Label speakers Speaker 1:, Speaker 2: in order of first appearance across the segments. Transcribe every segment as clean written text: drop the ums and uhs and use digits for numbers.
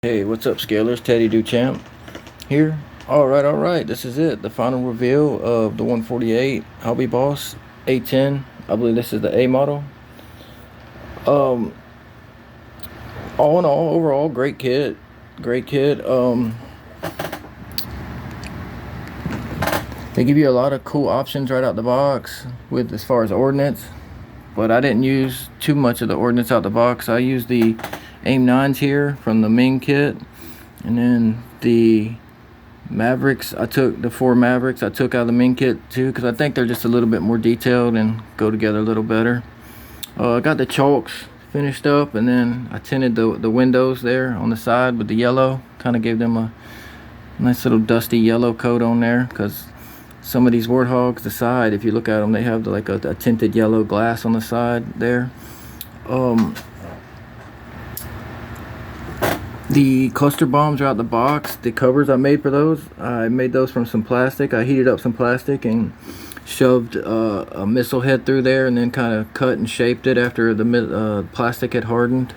Speaker 1: Hey, what's up, Scalers? Teddy Duchamp here. All right. This is it. The final reveal of the 148 Hobbyboss A-10. I believe this is the A model. Um, all in all, overall, great kit. Great kit. They give you a lot of cool options right out the box with as far as ordnance, but I didn't use too much of the ordnance out the box. I used the A-9s here from the Ming kit, and then the Mavericks, I took the 4 Mavericks I took out of the Ming kit too, because I think they're just a little bit more detailed and go together a little better. I got the chalks finished up, and then I tinted the windows there on the side with the yellow. Kind of gave them a nice little dusty yellow coat on there, because some of these Warthogs, the side, if you look at them, they have like a tinted yellow glass on the side there. The cluster bombs are out the box. The covers I made for those, I made those from some plastic. I heated up some plastic and shoved a missile head through there, and then kind of cut and shaped it after the plastic had hardened.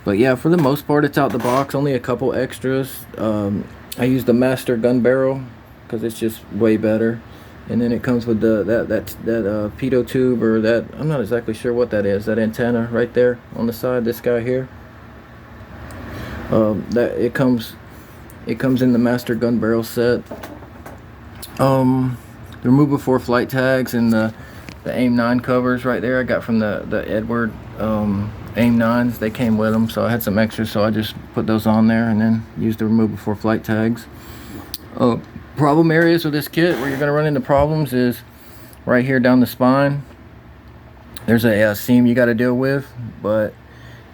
Speaker 1: But yeah, for the most part, it's out the box. Only a couple extras. I used the master gun barrel because it's just way better. And then it comes with that pitot tube, or that, I'm not exactly sure what that is. That antenna right there on the side. This guy here. That it comes in the master gun barrel set. The remove before flight tags and the AIM-9 covers right there I got from the Edward AIM-9s. They came with them, so I had some extras, so I just put those on there and then used the remove before flight tags. Problem areas with this kit where you're going to run into problems is right here down the spine. There's a seam you got to deal with, but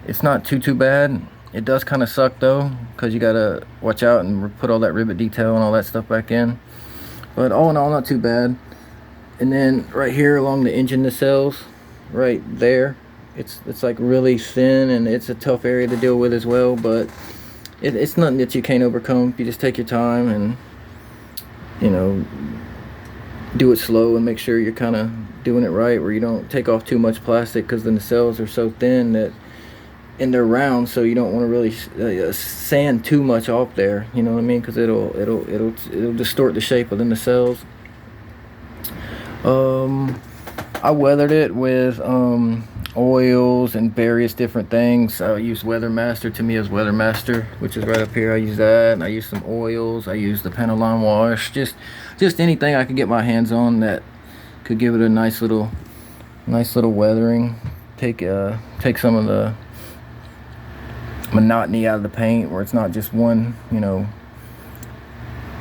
Speaker 1: it's not too bad. It does kind of suck though, because you got to watch out and put all that rivet detail and all that stuff back in. But all in all, not too bad. And then right here along the engine nacelles, right there, it's like really thin, and it's a tough area to deal with as well, but it's nothing that you can't overcome if you just take your time and, you know, do it slow and make sure you're kind of doing it right, where you don't take off too much plastic, because the nacelles are so thin that, and they're round, so you don't want to really sand too much off there, you know what I mean, because it'll distort the shape of the nacelles. I weathered it with oils and various different things. I used Weathermaster, Tamiya's Weathermaster, which is right up here. I used that, and I used some oils. I used the Pentaline wash, just anything I could get my hands on that could give it a nice little weathering. Take some of the monotony out of the paint, where it's not just one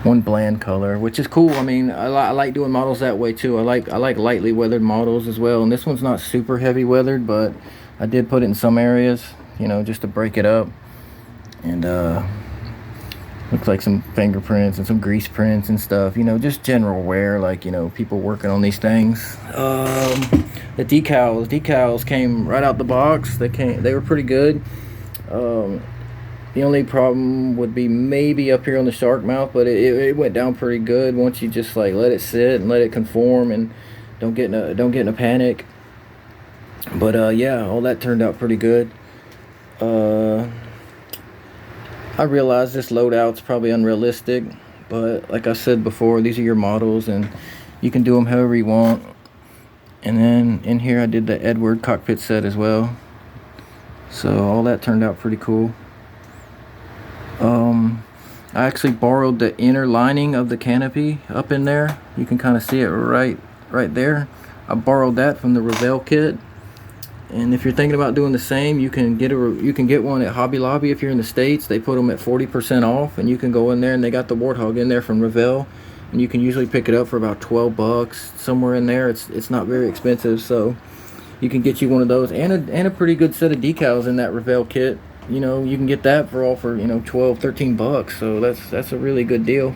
Speaker 1: bland color, which is cool. I mean, I like doing models that way too. I like lightly weathered models as well, and this one's not super heavy weathered, but I did put it in some areas, just to break it up. And looks like some fingerprints and some grease prints and stuff, just general wear, like, people working on these things. The decals came right out the box. They were pretty good. The only problem would be maybe up here on the shark mouth, but it went down pretty good once you just like let it sit and let it conform, and don't get in a panic. But yeah, all that turned out pretty good. I realize this loadout's probably unrealistic, but like I said before, these are your models and you can do them however you want. And then in here I did the Edward cockpit set as well, so all that turned out pretty cool. I actually borrowed the inner lining of the canopy up in there. You can kind of see it right there. I borrowed that from the Revell kit. And if you're thinking about doing the same, you can get one at Hobby Lobby if you're in the States. They put them at 40% off, and you can go in there, and they got the Warthog in there from Revell, and you can usually pick it up for about 12 bucks, somewhere in there. It's not very expensive, so you can get you one of those, and a pretty good set of decals in that Revell kit. You can get that for 12, 13 bucks, so that's a really good deal.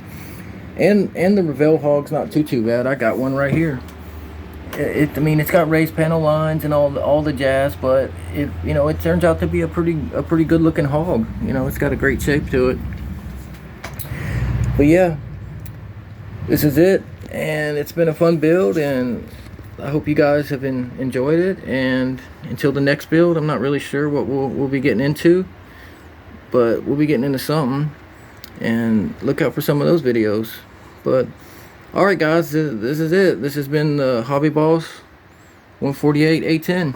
Speaker 1: And the Revell hog's not too bad. I got one right here. I mean, it's got raised panel lines and all the jazz, but it turns out to be a pretty good looking hog. It's got a great shape to it. But yeah, this is it, and it's been a fun build, and I hope you guys have enjoyed it. And until the next build, I'm not really sure what we'll be getting into, but we'll be getting into something, and look out for some of those videos. But alright guys, this is it. This has been the Hobbyboss 148 A-10.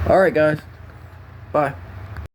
Speaker 1: Alright guys, bye.